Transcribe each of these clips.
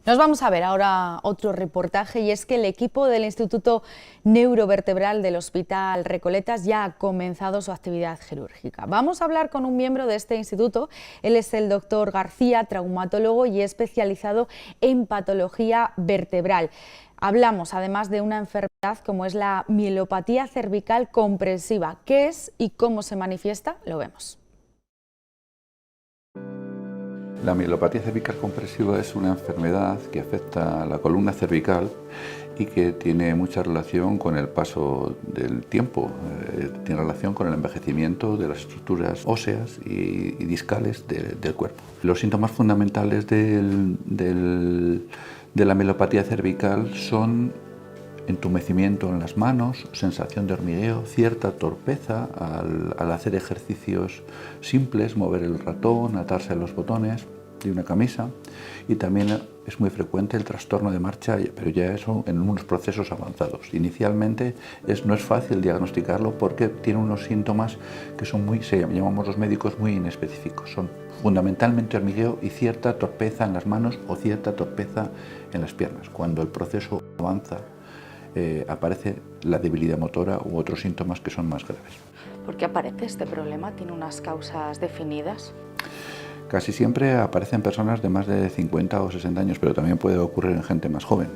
Nos vamos a ver ahora otro reportaje, y es que el equipo del Instituto Neurovertebral del Hospital Recoletas ya ha comenzado su actividad quirúrgica. Vamos a hablar con un miembro de este instituto. Él es el doctor García, traumatólogo y especializado en patología vertebral. Hablamos además de una enfermedad como es la mielopatía cervical comprensiva. ¿Qué es y cómo se manifiesta? Lo vemos. La mielopatía cervical comprensiva es una enfermedad que afecta a la columna cervical y que tiene mucha relación con el paso del tiempo, tiene relación con el envejecimiento de las estructuras óseas y discales del cuerpo. Los síntomas fundamentales de la mielopatía cervical son entumecimiento en las manos, sensación de hormigueo, cierta torpeza al hacer ejercicios simples, mover el ratón, atarse a los botones de una camisa, y también es muy frecuente el trastorno de marcha, pero ya eso en unos procesos avanzados. Inicialmente no es fácil diagnosticarlo porque tiene unos síntomas que son llamamos los médicos muy inespecíficos. Son fundamentalmente hormigueo y cierta torpeza en las manos o cierta torpeza en las piernas. Cuando el proceso avanza, aparece la debilidad motora u otros síntomas que son más graves. ¿Por qué aparece este problema? ¿Tiene unas causas definidas? Casi siempre aparece en personas de más de 50 o 60 años, pero también puede ocurrir en gente más joven.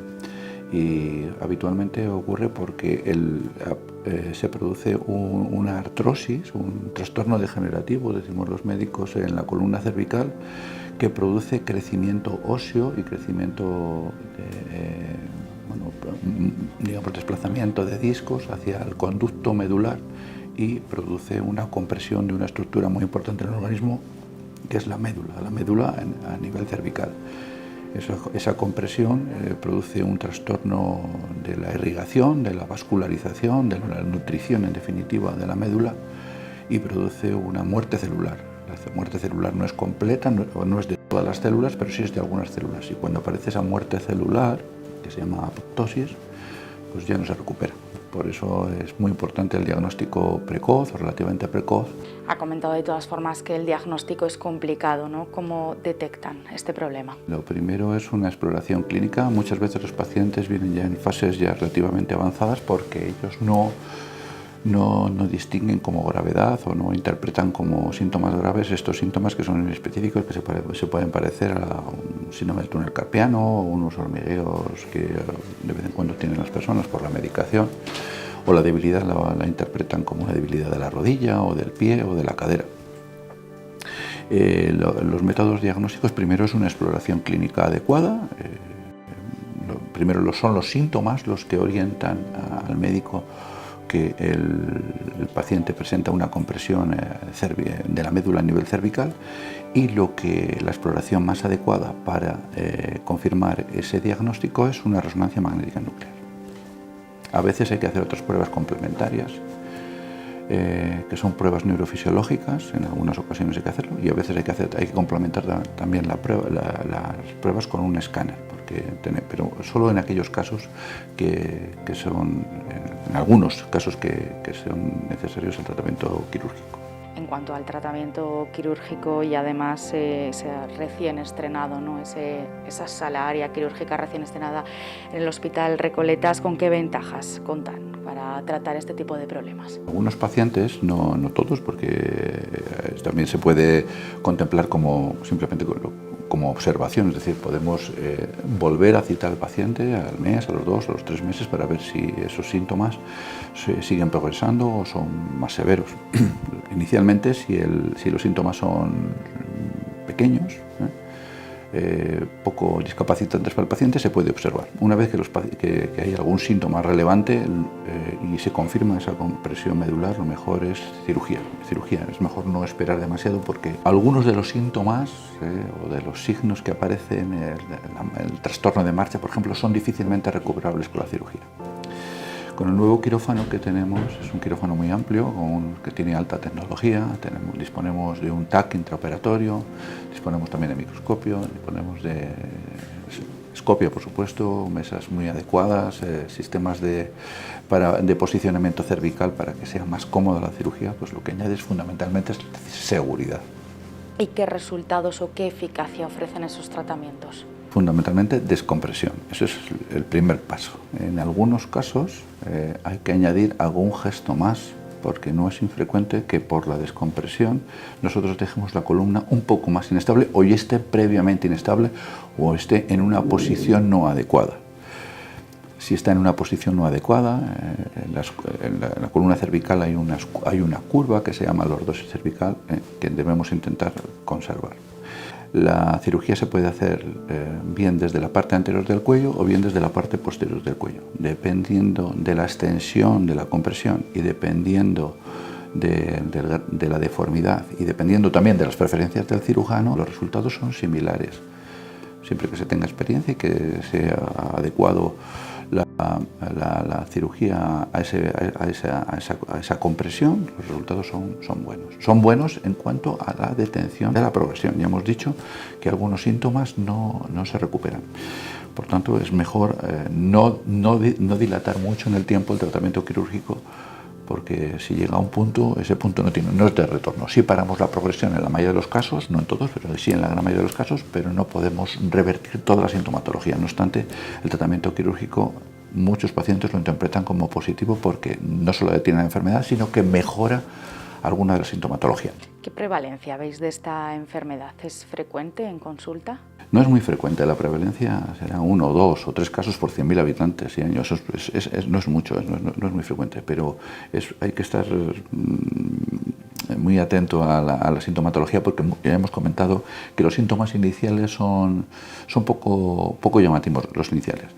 Y habitualmente ocurre porque se produce una artrosis, un trastorno degenerativo, decimos los médicos, en la columna cervical, que produce crecimiento óseo y crecimiento digamos, desplazamiento de discos hacia el conducto medular, y produce una compresión de una estructura muy importante en el organismo, que es la médula a nivel cervical. Esa compresión produce un trastorno de la irrigación, de la vascularización, de la nutrición, en definitiva, de la médula, y produce una muerte celular. La muerte celular no es completa, no es de todas las células, pero sí es de algunas células. Y cuando aparece esa muerte celular, que se llama apoptosis, pues ya no se recupera. Por eso es muy importante el diagnóstico precoz o relativamente precoz. Ha comentado de todas formas que el diagnóstico es complicado, ¿no? ¿Cómo detectan este problema? Lo primero es una exploración clínica. Muchas veces los pacientes vienen ya en fases ya relativamente avanzadas porque ellos no distinguen como gravedad o no interpretan como síntomas graves estos síntomas que son específicos, que se pueden parecer a un síndrome del túnel carpiano o unos hormigueos que de vez en cuando tienen las personas por la medicación, o la debilidad la interpretan como una debilidad de la rodilla o del pie o de la cadera. Los métodos diagnósticos, primero es una exploración clínica adecuada. Primero son los síntomas los que orientan al médico que el paciente presenta una compresión de la médula a nivel cervical, y la exploración más adecuada para confirmar ese diagnóstico es una resonancia magnética nuclear. A veces hay que hacer otras pruebas complementarias, que son pruebas neurofisiológicas. En algunas ocasiones hay que hacerlo, y a veces hay que complementar también las pruebas con un escáner, pero solo en aquellos casos que son, en algunos casos que son necesarios el tratamiento quirúrgico. En cuanto al tratamiento quirúrgico, y además recién estrenado, ¿no? Esa sala área quirúrgica recién estrenada en el Hospital Recoletas, ¿con qué ventajas contan para tratar este tipo de problemas? Algunos pacientes, no todos, porque también se puede contemplar simplemente como observación, es decir, podemos volver a citar al paciente al mes, a los 2, a los 3 meses, para ver si esos síntomas siguen progresando o son más severos. Inicialmente, si los síntomas son pequeños, poco discapacitantes para el paciente, se puede observar. Una vez que hay algún síntoma relevante y se confirma esa compresión medular, lo mejor es cirugía. Es mejor no esperar demasiado, porque algunos de los síntomas o de los signos que aparecen, el trastorno de marcha, por ejemplo, son difícilmente recuperables con la cirugía. Con el nuevo quirófano que tenemos, es un quirófano muy amplio, que tiene alta tecnología. Disponemos de un TAC intraoperatorio, disponemos también de microscopio, disponemos de escopio, por supuesto, mesas muy adecuadas, sistemas de posicionamiento cervical para que sea más cómoda la cirugía. Pues lo que añade fundamentalmente es seguridad. ¿Y qué resultados o qué eficacia ofrecen esos tratamientos? fundamentalmente descompresión. Eso es el primer paso. En algunos casos hay que añadir algún gesto más, porque no es infrecuente que por la descompresión nosotros dejemos la columna un poco más inestable, o esté previamente inestable, o esté en una posición no adecuada. Si está en una posición no adecuada, en la columna cervical hay una curva que se llama lordosis cervical, que debemos intentar conservar. La cirugía se puede hacer bien desde la parte anterior del cuello o bien desde la parte posterior del cuello, dependiendo de la extensión de la compresión y dependiendo de la deformidad y dependiendo también de las preferencias del cirujano. Los resultados son similares, siempre que se tenga experiencia y que sea adecuado la cirugía a esa compresión. Los resultados son buenos. Son buenos en cuanto a la detención de la progresión. Ya hemos dicho que algunos síntomas no se recuperan. Por tanto, es mejor no dilatar mucho en el tiempo el tratamiento quirúrgico, porque si llega a un punto, ese punto no es de retorno. Sí paramos la progresión en la mayoría de los casos, no en todos, pero sí en la gran mayoría de los casos, pero no podemos revertir toda la sintomatología. No obstante, el tratamiento quirúrgico, muchos pacientes lo interpretan como positivo porque no solo detiene la enfermedad, sino que mejora alguna de la sintomatología. ¿Qué prevalencia veis de esta enfermedad? ¿Es frecuente en consulta? No es muy frecuente, la prevalencia será 1, 2 o 3 casos por 100.000 habitantes y años. No es mucho, no es muy frecuente, pero hay que estar muy atento a la sintomatología, porque ya hemos comentado que los síntomas iniciales son poco llamativos, los iniciales.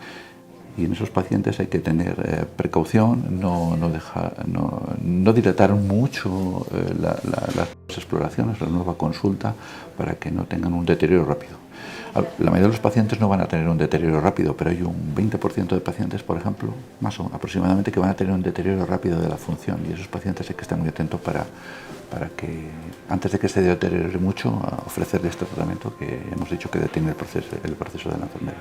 Y en esos pacientes hay que tener precaución, no dilatar mucho las exploraciones, la nueva consulta, para que no tengan un deterioro rápido. La mayoría de los pacientes no van a tener un deterioro rápido, pero hay un 20% de pacientes, por ejemplo, más o menos aproximadamente, que van a tener un deterioro rápido de la función, y esos pacientes hay que estar muy atentos para que, antes de que se deteriore mucho, ofrecerle este tratamiento que hemos dicho que detiene el proceso de la enfermedad.